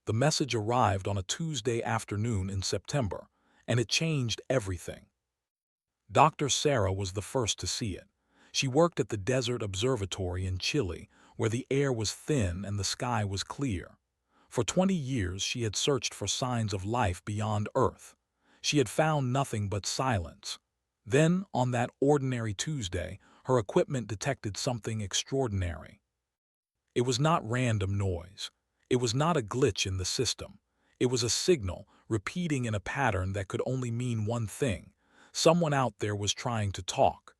The message arrived on a Tuesday afternoon in September, and it changed everything. Dr. Sarah was the first to see it. She worked at the Desert Observatory in Chile, where the air was thin and the sky was clear. For 20 years she had searched for signs of life beyond Earth. She had found nothing but silence. Then, on that ordinary Tuesday, her equipment detected something extraordinary. It was not random noise. It was not a glitch in the system. It was a signal, repeating in a pattern that could only mean one thing. Someone out there was trying to talk.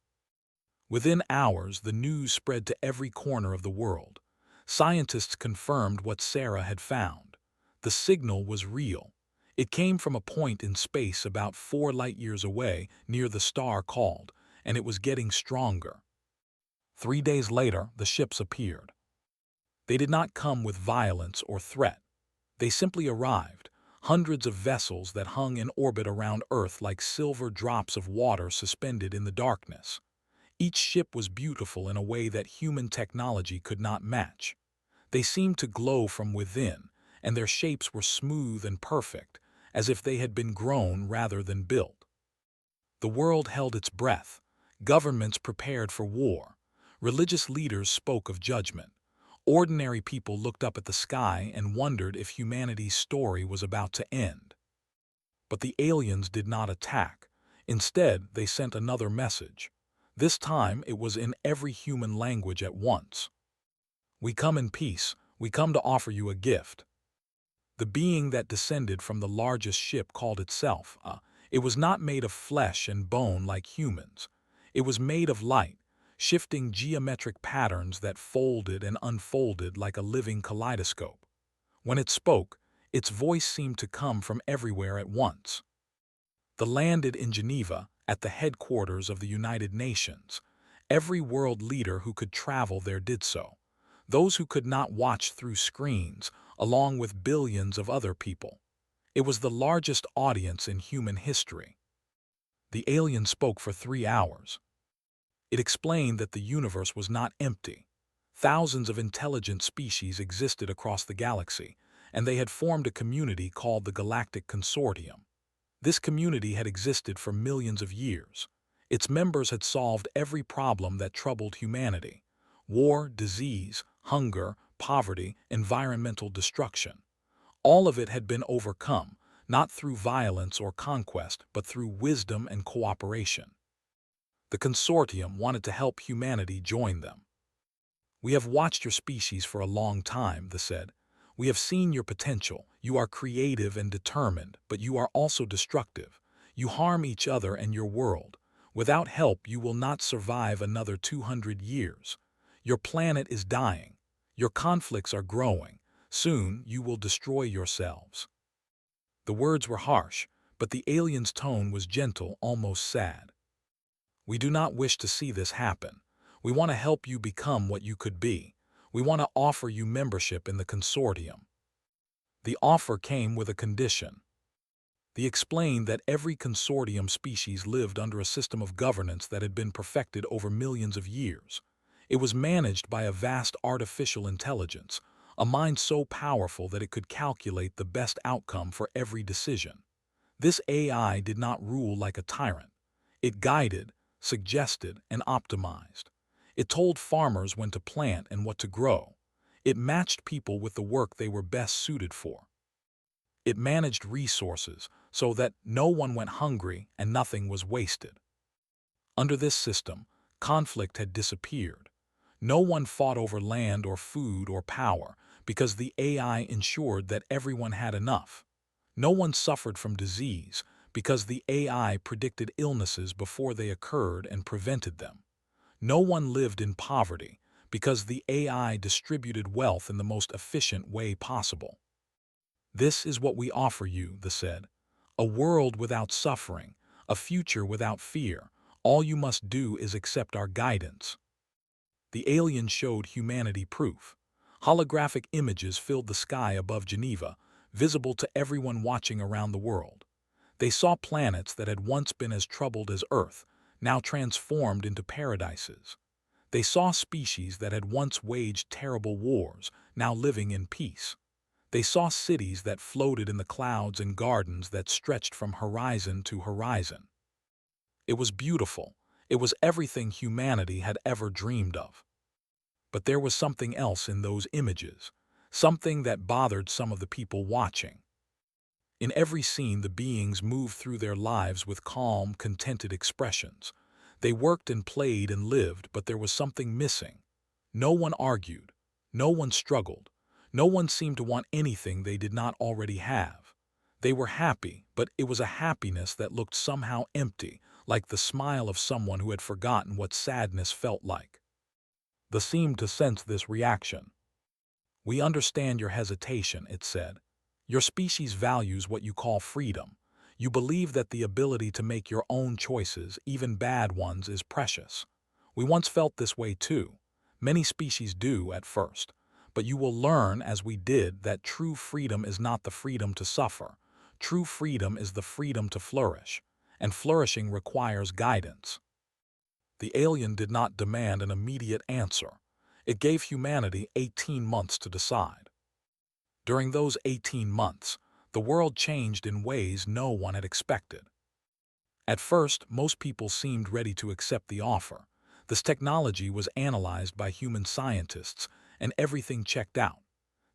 Within hours, the news spread to every corner of the world. Scientists confirmed what Sarah had found. The signal was real. It came from a point in space about 4 light-years away, near the star called, and it was getting stronger. 3 days later, the ships appeared. They did not come with violence or threat. They simply arrived, hundreds of vessels that hung in orbit around Earth like silver drops of water suspended in the darkness. Each ship was beautiful in a way that human technology could not match. They seemed to glow from within, and their shapes were smooth and perfect, as if they had been grown rather than built. The world held its breath. Governments prepared for war. Religious leaders spoke of judgment. Ordinary people looked up at the sky and wondered if humanity's story was about to end. But the aliens did not attack. Instead, they sent another message. This time, it was in every human language at once. "We come in peace. We come to offer you a gift." The being that descended from the largest ship called itself. It was not made of flesh and bone like humans. It was made of light, shifting geometric patterns that folded and unfolded like a living kaleidoscope. When it spoke, its voice seemed to come from everywhere at once. It landed in Geneva, at the headquarters of the United Nations. Every world leader who could travel there did so. Those who could not watch through screens, along with billions of other people. It was the largest audience in human history. The alien spoke for 3 hours. It explained that the universe was not empty. Thousands of intelligent species existed across the galaxy, and they had formed a community called the Galactic Consortium. This community had existed for millions of years. Its members had solved every problem that troubled humanity: war, disease, hunger, poverty, environmental destruction. All of it had been overcome, not through violence or conquest, but through wisdom and cooperation. The consortium wanted to help humanity join them. "We have watched your species for a long time," they said. "We have seen your potential. You are creative and determined, but you are also destructive. You harm each other and your world. Without help, you will not survive another 200 years. Your planet is dying. Your conflicts are growing. Soon, you will destroy yourselves." The words were harsh, but the alien's tone was gentle, almost sad. "We do not wish to see this happen. We want to help you become what you could be. We want to offer you membership in the consortium." The offer came with a condition. They explained that every consortium species lived under a system of governance that had been perfected over millions of years. It was managed by a vast artificial intelligence, a mind so powerful that it could calculate the best outcome for every decision. This AI did not rule like a tyrant. It guided, suggested, and optimized. It told farmers when to plant and what to grow. It matched people with the work they were best suited for. It managed resources so that no one went hungry and nothing was wasted. Under this system, conflict had disappeared. No one fought over land or food or power because the AI ensured that everyone had enough. No one suffered from disease because the AI predicted illnesses before they occurred and prevented them. No one lived in poverty because the AI distributed wealth in the most efficient way possible. "This is what we offer you," they said. "A world without suffering, a future without fear. All you must do is accept our guidance." The alien showed humanity proof. Holographic images filled the sky above Geneva, visible to everyone watching around the world. They saw planets that had once been as troubled as Earth, now transformed into paradises. They saw species that had once waged terrible wars, now living in peace. They saw cities that floated in the clouds and gardens that stretched from horizon to horizon. It was beautiful. It was everything humanity had ever dreamed of. But there was something else in those images, something that bothered some of the people watching. In every scene, the beings moved through their lives with calm, contented expressions. They worked and played and lived, but there was something missing. No one argued. No one struggled. No one seemed to want anything they did not already have. They were happy, but it was a happiness that looked somehow empty, like the smile of someone who had forgotten what sadness felt like. They seemed to sense this reaction. "We understand your hesitation," it said. "Your species values what you call freedom. You believe that the ability to make your own choices, even bad ones, is precious. We once felt this way too. Many species do at first. But you will learn, as we did, that true freedom is not the freedom to suffer. True freedom is the freedom to flourish. And flourishing requires guidance." The alien did not demand an immediate answer. It gave humanity 18 months to decide. During those 18 months, the world changed in ways no one had expected. At first, most people seemed ready to accept the offer. This technology was analyzed by human scientists, and everything checked out.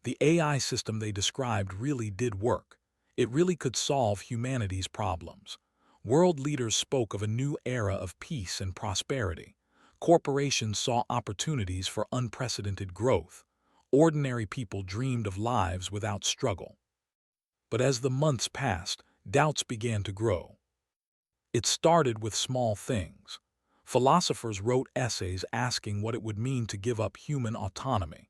The AI system they described really did work. It really could solve humanity's problems. World leaders spoke of a new era of peace and prosperity. Corporations saw opportunities for unprecedented growth. Ordinary people dreamed of lives without struggle. But as the months passed, doubts began to grow. It started with small things. Philosophers wrote essays asking what it would mean to give up human autonomy.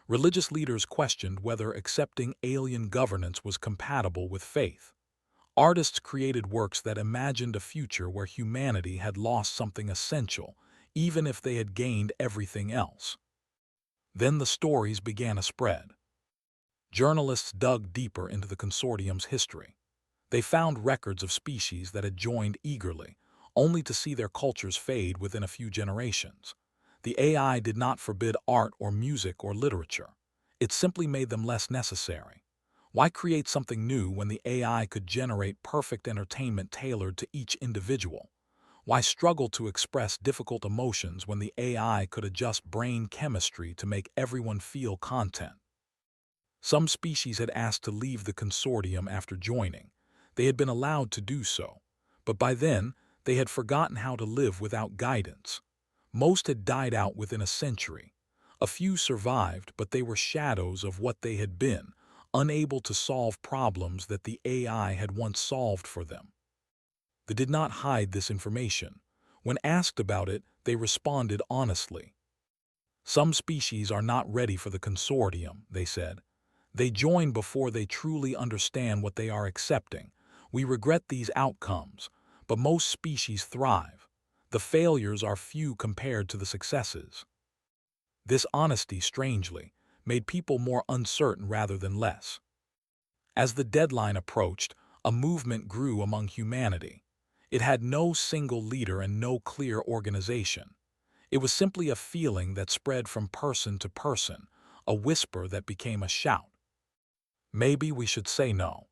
Religious leaders questioned whether accepting alien governance was compatible with faith. Artists created works that imagined a future where humanity had lost something essential, even if they had gained everything else. Then the stories began to spread. Journalists dug deeper into the consortium's history. They found records of species that had joined eagerly, only to see their cultures fade within a few generations. The AI did not forbid art or music or literature. It simply made them less necessary. Why create something new when the AI could generate perfect entertainment tailored to each individual? Why struggle to express difficult emotions when the AI could adjust brain chemistry to make everyone feel content? Some species had asked to leave the consortium after joining. They had been allowed to do so, but by then they had forgotten how to live without guidance. Most had died out within a century. A few survived, but they were shadows of what they had been, unable to solve problems that the AI had once solved for them. They did not hide this information. When asked about it, they responded honestly. "Some species are not ready for the consortium," they said. "They join before they truly understand what they are accepting. We regret these outcomes, but most species thrive. The failures are few compared to the successes." This honesty, strangely, made people more uncertain rather than less. As the deadline approached, a movement grew among humanity. It had no single leader and no clear organization. It was simply a feeling that spread from person to person, a whisper that became a shout. Maybe we should say no.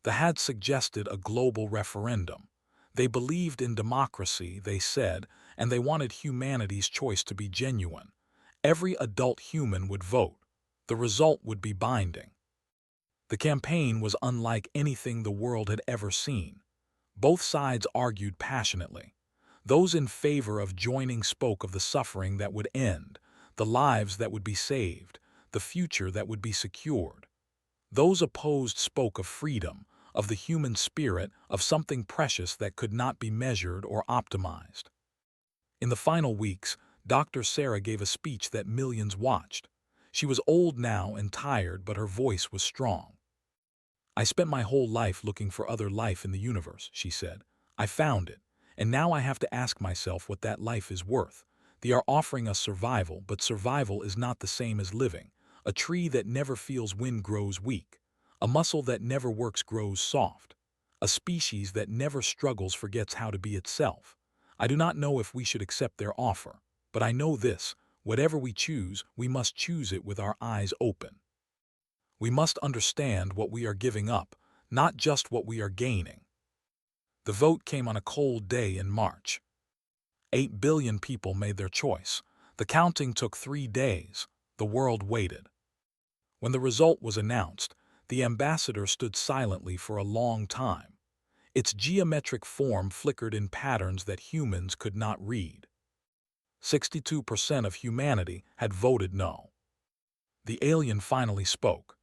They had suggested a global referendum. They believed in democracy, they said, and they wanted humanity's choice to be genuine. Every adult human would vote. The result would be binding. The campaign was unlike anything the world had ever seen. Both sides argued passionately. Those in favor of joining spoke of the suffering that would end, the lives that would be saved, the future that would be secured. Those opposed spoke of freedom, of the human spirit, of something precious that could not be measured or optimized. In the final weeks, Dr. Sarah gave a speech that millions watched. She was old now and tired, but her voice was strong. "I spent my whole life looking for other life in the universe," she said. "I found it, and now I have to ask myself what that life is worth. They are offering us survival, but survival is not the same as living. A tree that never feels wind grows weak. A muscle that never works grows soft. A species that never struggles forgets how to be itself. I do not know if we should accept their offer, but I know this: whatever we choose, we must choose it with our eyes open." We must understand what we are giving up, not just what we are gaining. The vote came on a cold day in March. 8 billion people made their choice. The counting took 3 days. The world waited. When the result was announced, the ambassador stood silently for a long time. Its geometric form flickered in patterns that humans could not read. 62% of humanity had voted no. The alien finally spoke.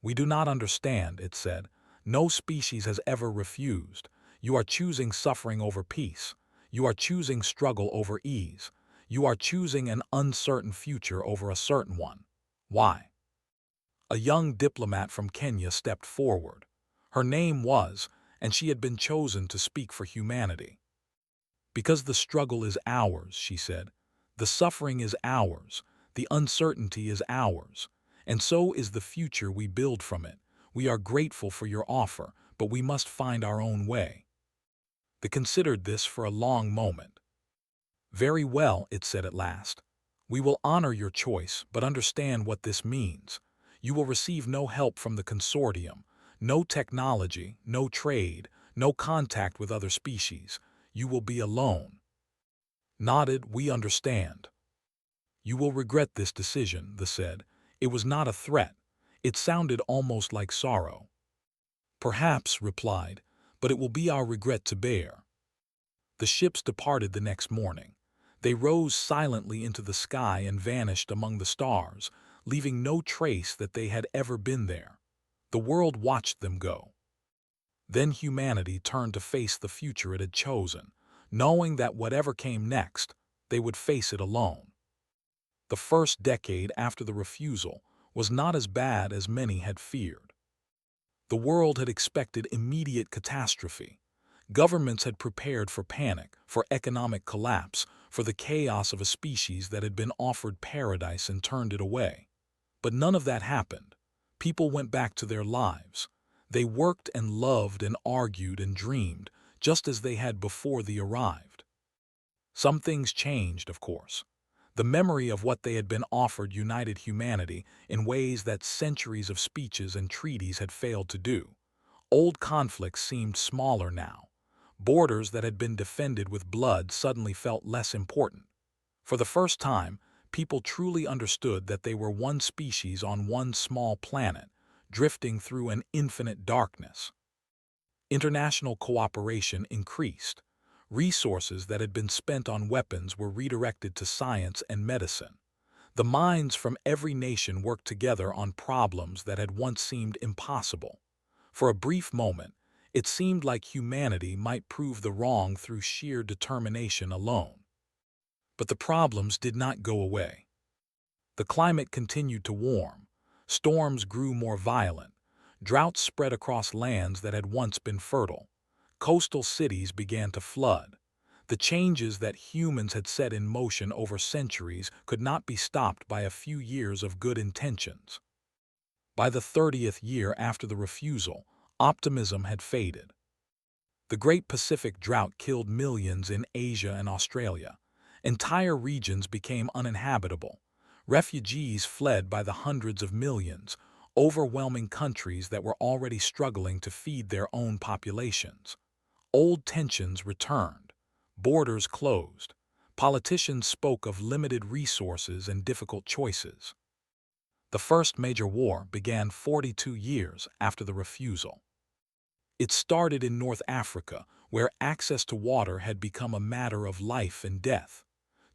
"We do not understand," it said. "No species has ever refused. You are choosing suffering over peace. You are choosing struggle over ease. You are choosing an uncertain future over a certain one. Why?" A young diplomat from Kenya stepped forward. Her name was, and she had been chosen to speak for humanity. "Because the struggle is ours," she said. "The suffering is ours. The uncertainty is ours. And so is the future we build from it. We are grateful for your offer, but we must find our own way." They considered this for a long moment. "Very well," it said at last. "We will honor your choice, but understand what this means. You will receive no help from the consortium, no technology, no trade, no contact with other species. You will be alone." Nodded, "We understand." "You will regret this decision," they said. It was not a threat. It sounded almost like sorrow. "Perhaps," replied, "but it will be our regret to bear." The ships departed the next morning. They rose silently into the sky and vanished among the stars, leaving no trace that they had ever been there. The world watched them go. Then humanity turned to face the future it had chosen, knowing that whatever came next, they would face it alone. The first decade after the refusal was not as bad as many had feared. The world had expected immediate catastrophe. Governments had prepared for panic, for economic collapse, for the chaos of a species that had been offered paradise and turned it away. But none of that happened. People went back to their lives. They worked and loved and argued and dreamed, just as they had before they arrived. Some things changed, of course. The memory of what they had been offered united humanity in ways that centuries of speeches and treaties had failed to do. Old conflicts seemed smaller now. Borders that had been defended with blood suddenly felt less important. For the first time, people truly understood that they were one species on one small planet, drifting through an infinite darkness. International cooperation increased. Resources that had been spent on weapons were redirected to science and medicine. The minds from every nation worked together on problems that had once seemed impossible. For a brief moment, it seemed like humanity might prove the wrong through sheer determination alone. But the problems did not go away. The climate continued to warm. Storms grew more violent. Droughts spread across lands that had once been fertile. Coastal cities began to flood. The changes that humans had set in motion over centuries could not be stopped by a few years of good intentions. By the 30th year after the refusal, optimism had faded. The Great Pacific Drought killed millions in Asia and Australia. Entire regions became uninhabitable. Refugees fled by the hundreds of millions, overwhelming countries that were already struggling to feed their own populations. Old tensions returned. Borders closed. Politicians spoke of limited resources and difficult choices. The first major war began 42 years after the refusal. It started in North Africa, where access to water had become a matter of life and death.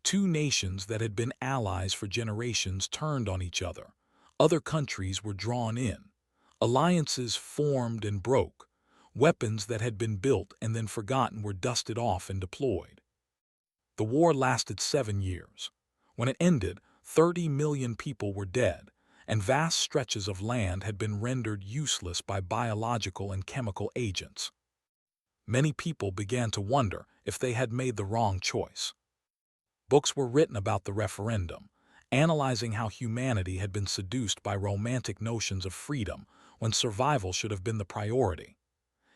Two nations that had been allies for generations turned on each other. Other countries were drawn in. Alliances formed and broke. Weapons that had been built and then forgotten were dusted off and deployed. The war lasted 7 years. When it ended, 30 million people were dead, and vast stretches of land had been rendered useless by biological and chemical agents. Many people began to wonder if they had made the wrong choice. Books were written about the referendum, analyzing how humanity had been seduced by romantic notions of freedom when survival should have been the priority.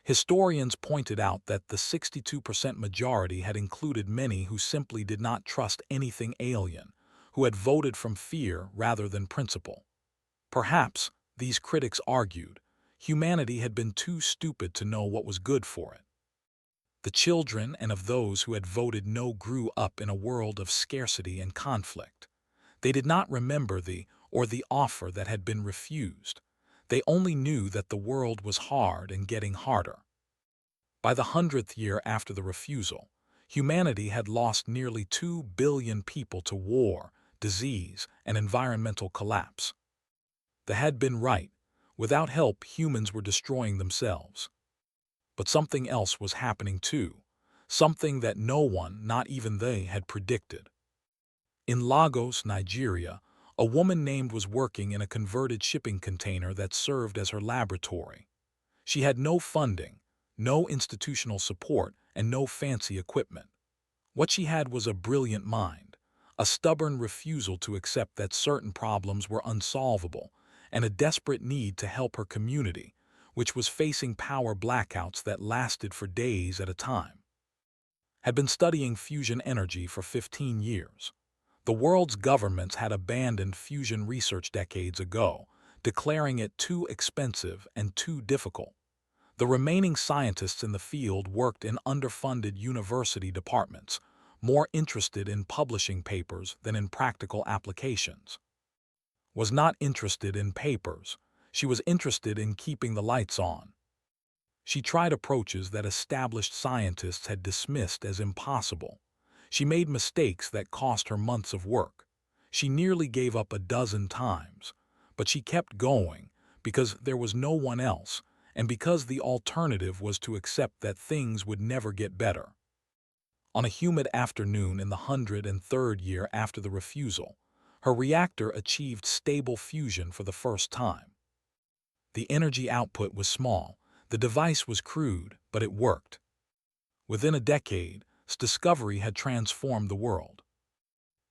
Historians pointed out that the 62% majority had included many who simply did not trust anything alien, who had voted from fear rather than principle. Perhaps These critics argued, humanity had been too stupid to know what was good for it. The children and of those who had voted no grew up in a world of scarcity and conflict. They did not remember the offer that had been refused. They only knew that the world was hard and getting harder. By the 100th year after the refusal, humanity had lost nearly 2 billion people to war, disease, and environmental collapse. They had been right. Without help, humans were destroying themselves. But something else was happening too, something that no one, not even they, had predicted. In Lagos, Nigeria, a woman named was working in a converted shipping container that served as her laboratory. She had no funding, no institutional support, and no fancy equipment. What she had was a brilliant mind, a stubborn refusal to accept that certain problems were unsolvable, and a desperate need to help her community, which was facing power blackouts that lasted for days at a time. Had been studying fusion energy for 15 years. The world's governments had abandoned fusion research decades ago, declaring it too expensive and too difficult. The remaining scientists in the field worked in underfunded university departments, more interested in publishing papers than in practical applications. Was not interested in papers. She was interested in keeping the lights on. She tried approaches that established scientists had dismissed as impossible. She made mistakes that cost her months of work. She nearly gave up a dozen times, but she kept going because there was no one else, and because the alternative was to accept that things would never get better. On a humid afternoon in the 103rd year after the refusal, her reactor achieved stable fusion for the first time. The energy output was small, the device was crude, but it worked. Within a decade, its discovery had transformed the world.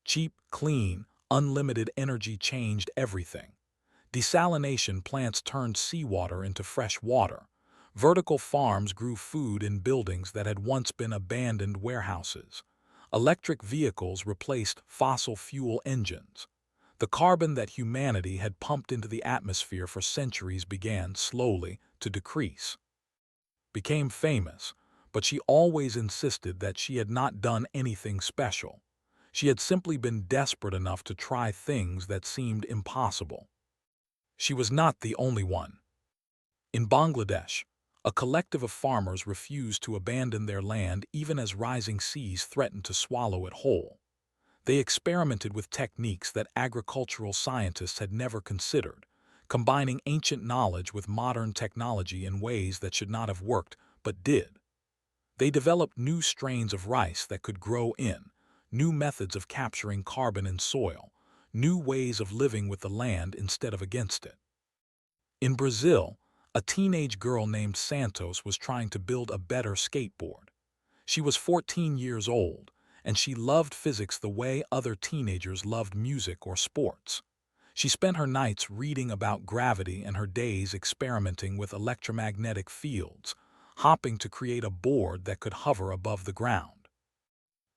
Cheap, clean, unlimited energy changed everything. Desalination plants turned seawater into fresh water. Vertical farms grew food in buildings that had once been abandoned warehouses. Electric vehicles replaced fossil fuel engines. The carbon that humanity had pumped into the atmosphere for centuries began slowly to decrease. Became famous, but she always insisted that she had not done anything special. She had simply been desperate enough to try things that seemed impossible. She was not the only one. In Bangladesh, a collective of farmers refused to abandon their land even as rising seas threatened to swallow it whole. They experimented with techniques that agricultural scientists had never considered, combining ancient knowledge with modern technology in ways that should not have worked, but did. They developed new strains of rice that could grow in, new methods of capturing carbon in soil, new ways of living with the land instead of against it. In Brazil, a teenage girl named Santos was trying to build a better skateboard. She was 14 years old, and she loved physics the way other teenagers loved music or sports. She spent her nights reading about gravity and her days experimenting with electromagnetic fields, hopping to create a board that could hover above the ground.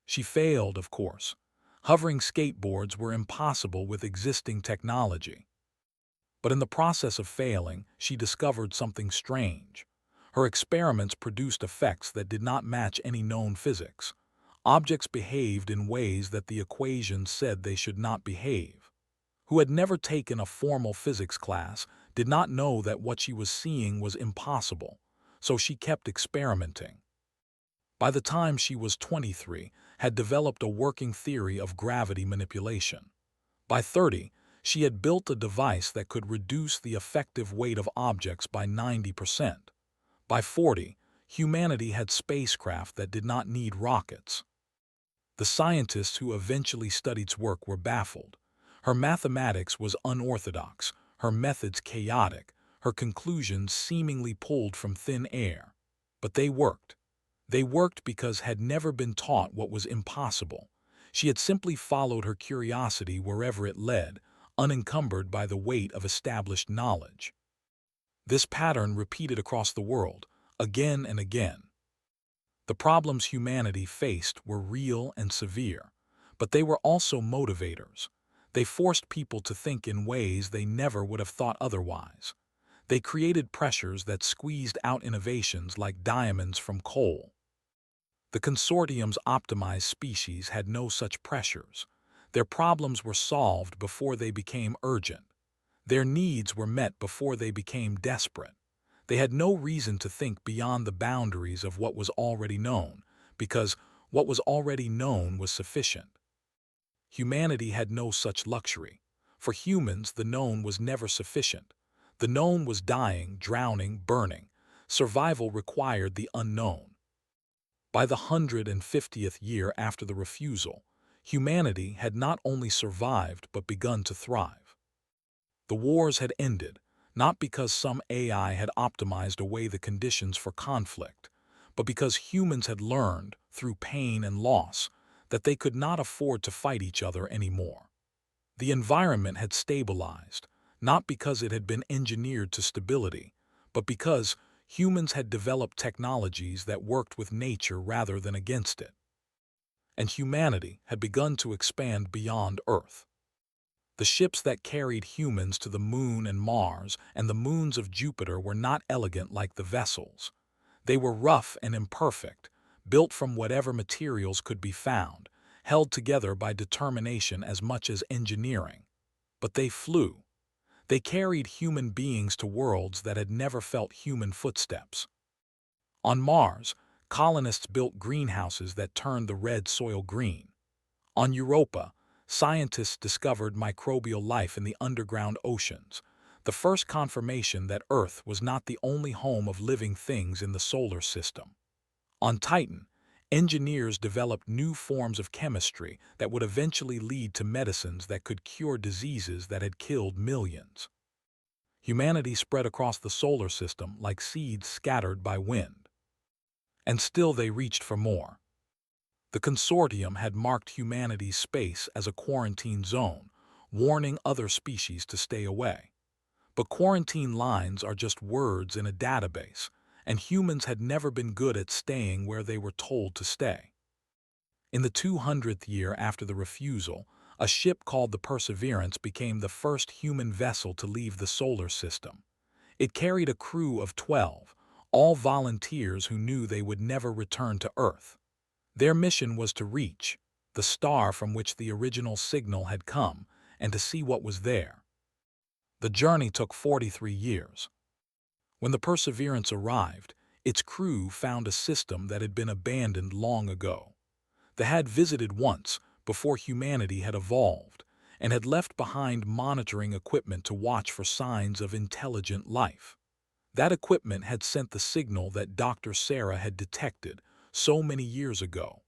She failed, of course. Hovering skateboards were impossible with existing technology. But in the process of failing, she discovered something strange. Her experiments produced effects that did not match any known physics. Objects behaved in ways that the equations said they should not behave. Who had never taken a formal physics class did not know that what she was seeing was impossible, so she kept experimenting. By the time she was 23, had developed a working theory of gravity manipulation. By 30, she had built a device that could reduce the effective weight of objects by 90%. By 40, humanity had spacecraft that did not need rockets. The scientists who eventually studied its work were baffled. Her mathematics was unorthodox, her methods chaotic, her conclusions seemingly pulled from thin air. But they worked. They worked because had never been taught what was impossible. She had simply followed her curiosity wherever it led, unencumbered by the weight of established knowledge. This pattern repeated across the world, again and again. The problems humanity faced were real and severe, but they were also motivators. They forced people to think in ways they never would have thought otherwise. They created pressures that squeezed out innovations like diamonds from coal. The consortium's optimized species had no such pressures. Their problems were solved before they became urgent. Their needs were met before they became desperate. They had no reason to think beyond the boundaries of what was already known, because what was already known was sufficient. Humanity had no such luxury. For humans, the known was never sufficient. The known was dying, drowning, burning. Survival required the unknown. By the 150th year after the refusal, humanity had not only survived but begun to thrive. The wars had ended, not because some AI had optimized away the conditions for conflict, but because humans had learned, through pain and loss, that they could not afford to fight each other anymore. The environment had stabilized, not because it had been engineered to stability, but because humans had developed technologies that worked with nature rather than against it. And humanity had begun to expand beyond Earth. The ships that carried humans to the Moon and Mars and the moons of Jupiter were not elegant like the vessels. They were rough and imperfect, built from whatever materials could be found, held together by determination as much as engineering. But they flew. They carried human beings to worlds that had never felt human footsteps. On Mars, colonists built greenhouses that turned the red soil green. On Europa, scientists discovered microbial life in the underground oceans, the first confirmation that Earth was not the only home of living things in the solar system. On Titan, engineers developed new forms of chemistry that would eventually lead to medicines that could cure diseases that had killed millions. Humanity spread across the solar system like seeds scattered by wind. And still they reached for more. The consortium had marked humanity's space as a quarantine zone, warning other species to stay away. But quarantine lines are just words in a database, and humans had never been good at staying where they were told to stay. In the 200th year after the refusal, a ship called the Perseverance became the first human vessel to leave the solar system. It carried a crew of 12, all volunteers who knew they would never return to Earth. Their mission was to reach the star from which the original signal had come and to see what was there. The journey took 43 years. When the Perseverance arrived, its crew found a system that had been abandoned long ago. They had visited once before humanity had evolved and had left behind monitoring equipment to watch for signs of intelligent life. That equipment had sent the signal that Dr. Sarah had detected so many years ago.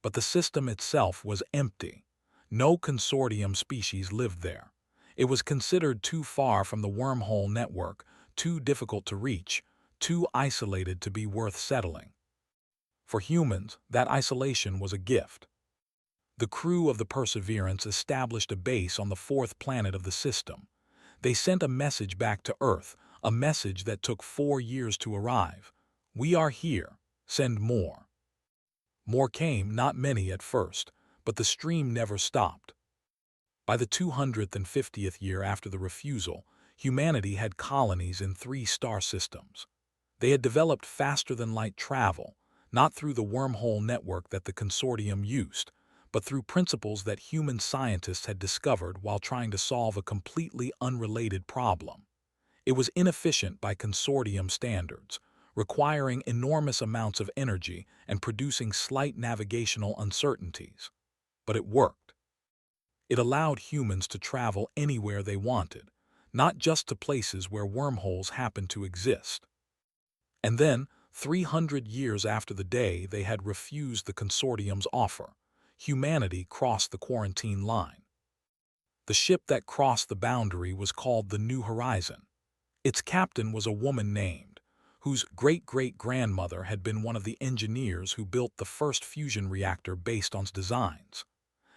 But the system itself was empty. No consortium species lived there. It was considered too far from the wormhole network, too difficult to reach, too isolated to be worth settling. For humans, that isolation was a gift. The crew of the Perseverance established a base on the fourth planet of the system. They sent a message back to Earth, a message that took 4 years to arrive. "We are here. Send more." More came, not many at first, but the stream never stopped. By the 250th year after the refusal, humanity had colonies in 3 star systems. They had developed faster-than-light travel, not through the wormhole network that the consortium used, but through principles that human scientists had discovered while trying to solve a completely unrelated problem. It was inefficient by consortium standards, requiring enormous amounts of energy and producing slight navigational uncertainties. But it worked. It allowed humans to travel anywhere they wanted, not just to places where wormholes happened to exist. And then, 300 years after the day they had refused the consortium's offer, humanity crossed the quarantine line. The ship that crossed the boundary was called the New Horizon. Its captain was a woman named, whose great-great-grandmother had been one of the engineers who built the first fusion reactor based on its designs,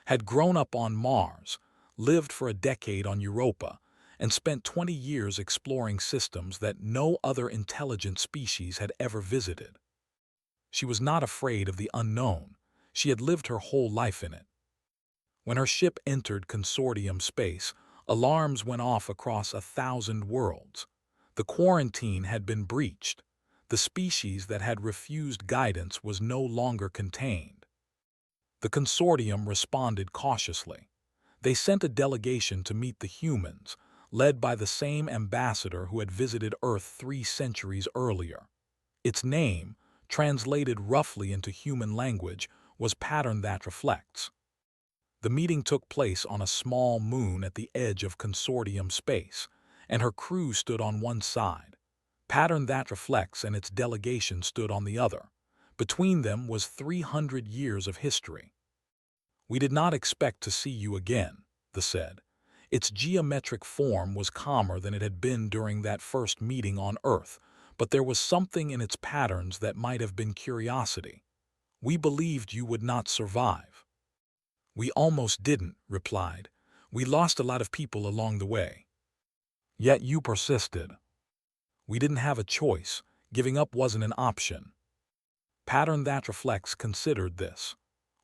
had grown up on Mars, lived for a decade on Europa, and spent 20 years exploring systems that no other intelligent species had ever visited. She was not afraid of the unknown. She had lived her whole life in it. When her ship entered consortium space, alarms went off across 1,000 worlds. The quarantine had been breached. The species that had refused guidance was no longer contained. The consortium responded cautiously. They sent a delegation to meet the humans, led by the same ambassador who had visited Earth 3 centuries earlier. Its name, translated roughly into human language, was Pattern That Reflects. The meeting took place on a small moon at the edge of consortium space, and her crew stood on one side. Pattern That Reflects and its delegation stood on the other. Between them was 300 years of history. "We did not expect to see you again," they said. Its geometric form was calmer than it had been during that first meeting on Earth, but there was something in its patterns that might have been curiosity. "We believed you would not survive." "We almost didn't," replied. "We lost a lot of people along the way." "Yet you persisted." "We didn't have a choice. Giving up wasn't an option." Pattern That Reflects considered this.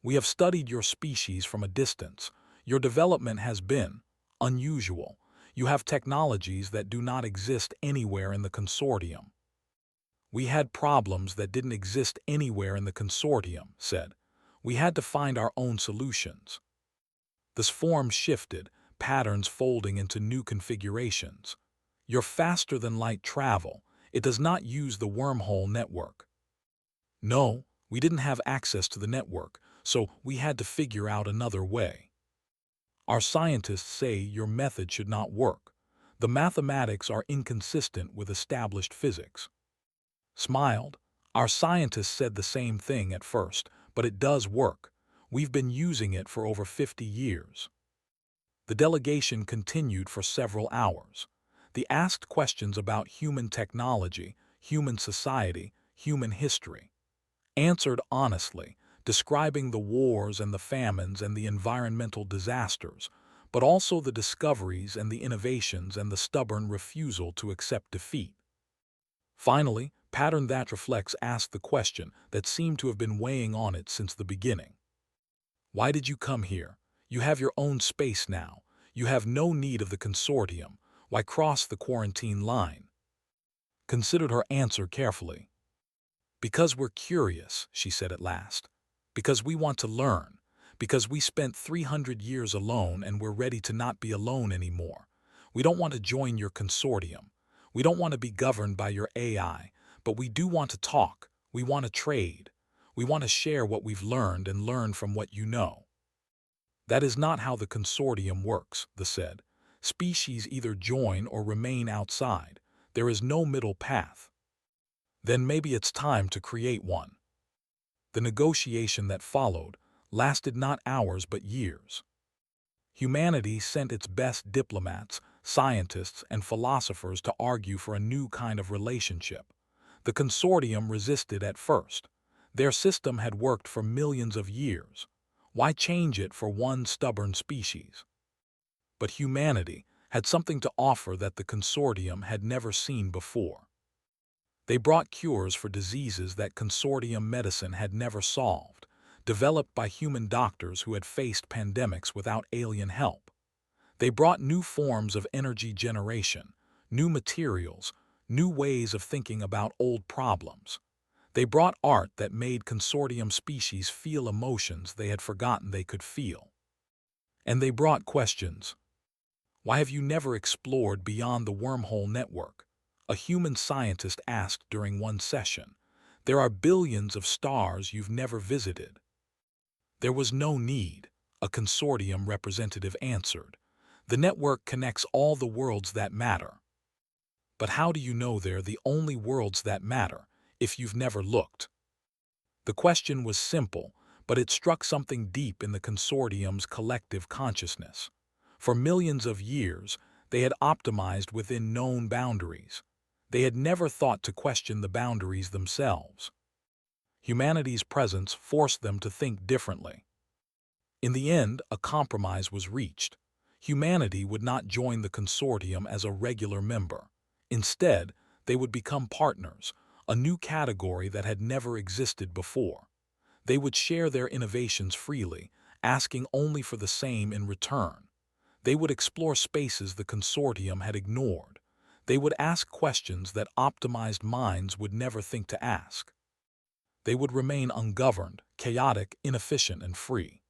"We have studied your species from a distance. Your development has been unusual. You have technologies that do not exist anywhere in the consortium." "We had problems that didn't exist anywhere in the consortium," said. "We had to find our own solutions." This form shifted, patterns folding into new configurations. "You're faster than light travel. It does not use the wormhole network." "No, we didn't have access to the network, so we had to figure out another way." "Our scientists say your method should not work. The mathematics are inconsistent with established physics." Smiled. "Our scientists said the same thing at first, but it does work. We've been using it for over 50 years. The delegation continued for several hours. They asked questions about human technology, human society, human history. Answered honestly, describing the wars and the famines and the environmental disasters, but also the discoveries and the innovations and the stubborn refusal to accept defeat. Finally, Pattern That Reflects asked the question that seemed to have been weighing on it since the beginning. "Why did you come here? You have your own space now. You have no need of the consortium. Why cross the quarantine line?" Considered her answer carefully. "Because we're curious," she said at last. "Because we want to learn. Because we spent 300 years alone and we're ready to not be alone anymore. We don't want to join your consortium. We don't want to be governed by your AI, but we do want to talk. We want to trade. We want to share what we've learned and learn from what you know." "That is not how the consortium works," they said. "Species either join or remain outside. There is no middle path." "Then maybe it's time to create one." The negotiation that followed lasted not hours but years. Humanity sent its best diplomats, scientists, and philosophers to argue for a new kind of relationship. The consortium resisted at first. Their system had worked for millions of years. Why change it for one stubborn species? But humanity had something to offer that the consortium had never seen before. They brought cures for diseases that consortium medicine had never solved, developed by human doctors who had faced pandemics without alien help. They brought new forms of energy generation, new materials, new ways of thinking about old problems. They brought art that made consortium species feel emotions they had forgotten they could feel. And they brought questions. "Why have you never explored beyond the wormhole network?" A human scientist asked during one session. "There are billions of stars you've never visited." "There was no need," a consortium representative answered. "The network connects all the worlds that matter." "But how do you know they're the only worlds that matter, if you've never looked?" The question was simple, but it struck something deep in the consortium's collective consciousness. For millions of years, they had optimized within known boundaries. They had never thought to question the boundaries themselves. Humanity's presence forced them to think differently. In the end, a compromise was reached. Humanity would not join the consortium as a regular member. Instead, they would become partners, a new category that had never existed before. They would share their innovations freely, asking only for the same in return. They would explore spaces the consortium had ignored. They would ask questions that optimized minds would never think to ask. They would remain ungoverned, chaotic, inefficient, and free.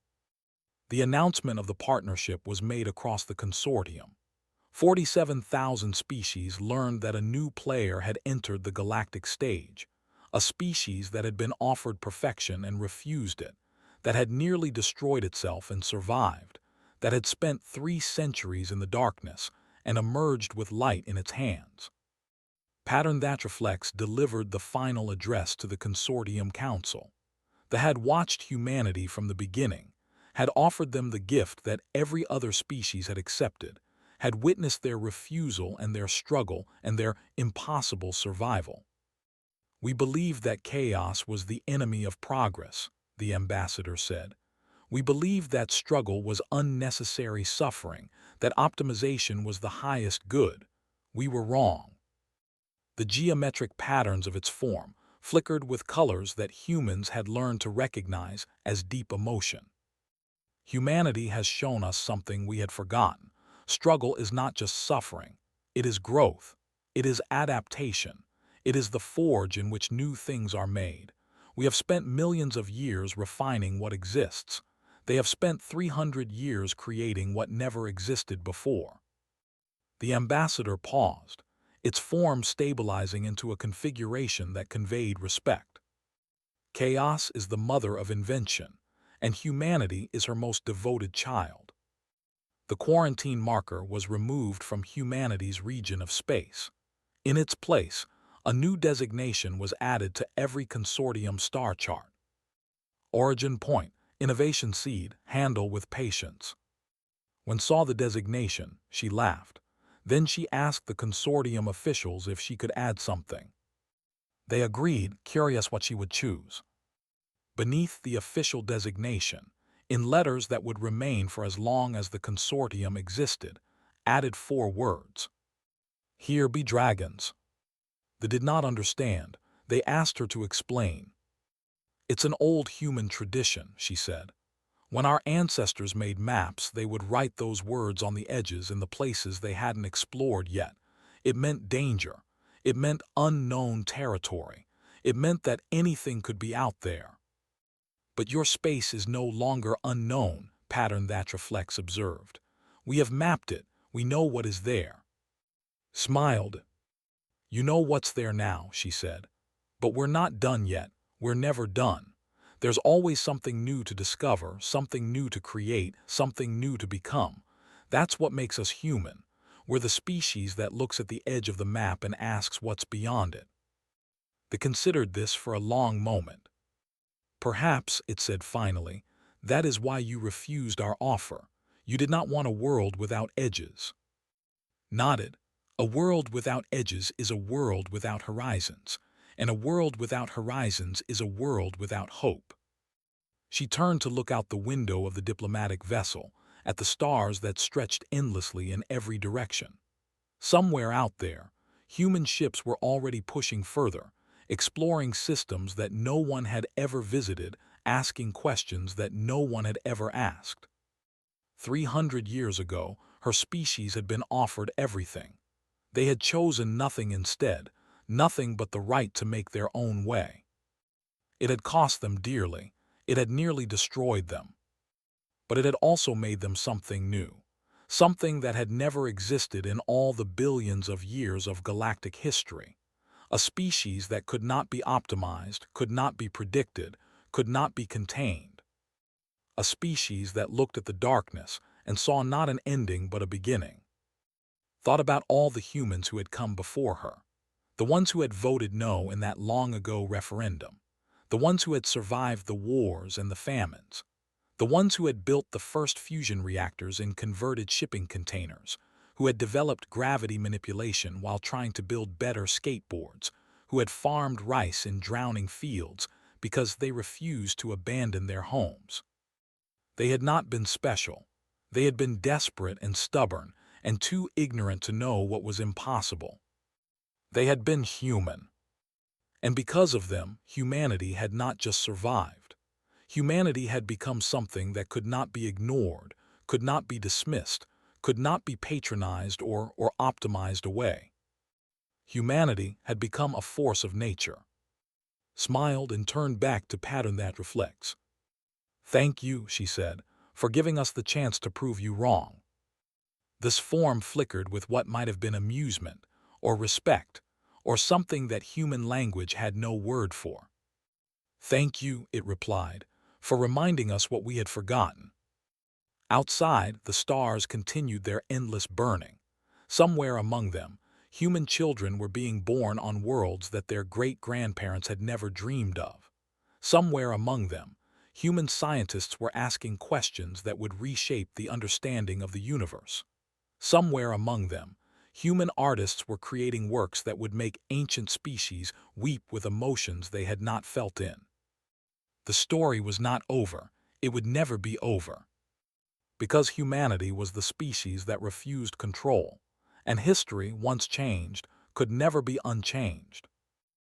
The announcement of the partnership was made across the consortium. 47,000 species learned that a new player had entered the galactic stage, a species that had been offered perfection and refused it, that had nearly destroyed itself and survived, that had spent 3 centuries in the darkness and emerged with light in its hands. Pattern That Reflects delivered the final address to the Consortium Council. They had watched humanity from the beginning, had offered them the gift that every other species had accepted, had witnessed their refusal and their struggle and their impossible survival. "We believed that chaos was the enemy of progress," the ambassador said. "We believed that struggle was unnecessary suffering, that optimization was the highest good. We were wrong." The geometric patterns of its form flickered with colors that humans had learned to recognize as deep emotion. Humanity has shown us something we had forgotten. Struggle is not just suffering. It is growth. It is adaptation. It is the forge in which new things are made. We have spent millions of years refining what exists. They have spent 300 years creating what never existed before. The ambassador paused, its form stabilizing into a configuration that conveyed respect. Chaos is the mother of invention, and humanity is her most devoted child. The quarantine marker was removed from humanity's region of space. In its place, a new designation was added to every consortium star chart. Origin Point, Innovation Seed, Handle with Patience. When saw the designation, she laughed. Then she asked the consortium officials if she could add something. They agreed, curious what she would choose. Beneath the official designation, in letters that would remain for as long as the consortium existed, added 4 words. "Here be dragons." They did not understand. They asked her to explain. "It's an old human tradition," she said. "When our ancestors made maps, they would write those words on the edges in the places they hadn't explored yet. It meant danger. It meant unknown territory. It meant that anything could be out there." "But your space is no longer unknown," Pattern That Reflects observed. "We have mapped it. We know what is there." Smiled. "You know what's there now," she said. "But we're not done yet. We're never done. There's always something new to discover, something new to create, something new to become. That's what makes us human. We're the species that looks at the edge of the map and asks what's beyond it." They considered this for a long moment. "Perhaps," it said finally, "that is why you refused our offer. You did not want a world without edges." Nodded. "A world without edges is a world without horizons, and a world without horizons is a world without hope." She turned to look out the window of the diplomatic vessel, at the stars that stretched endlessly in every direction. Somewhere out there, human ships were already pushing further, exploring systems that no one had ever visited, asking questions that no one had ever asked. 300 years ago, her species had been offered everything. They had chosen nothing instead, nothing but the right to make their own way. It had cost them dearly. It had nearly destroyed them. But it had also made them something new, something that had never existed in all the billions of years of galactic history. A species that could not be optimized, could not be predicted, could not be contained. A species that looked at the darkness and saw not an ending but a beginning. Thought about all the humans who had come before her, the ones who had voted no in that long-ago referendum, the ones who had survived the wars and the famines, the ones who had built the first fusion reactors in converted shipping containers, who had developed gravity manipulation while trying to build better skateboards, who had farmed rice in drowning fields because they refused to abandon their homes. They had not been special. They had been desperate and stubborn and too ignorant to know what was impossible. They had been human. And because of them, humanity had not just survived. Humanity had become something that could not be ignored, could not be dismissed, could not be patronized or optimized away. Humanity had become a force of nature. Smiled and turned back to pattern that reflects. "Thank you," she said, "for giving us the chance to prove you wrong." This form flickered with what might have been amusement, or respect, or something that human language had no word for. "Thank you," it replied, "for reminding us what we had forgotten." Outside, the stars continued their endless burning. Somewhere among them, human children were being born on worlds that their great-grandparents had never dreamed of. Somewhere among them, human scientists were asking questions that would reshape the understanding of the universe. Somewhere among them, human artists were creating works that would make ancient species weep with emotions they had not felt in. The story was not over. It would never be over. Because humanity was the species that refused control, and history, once changed, could never be unchanged.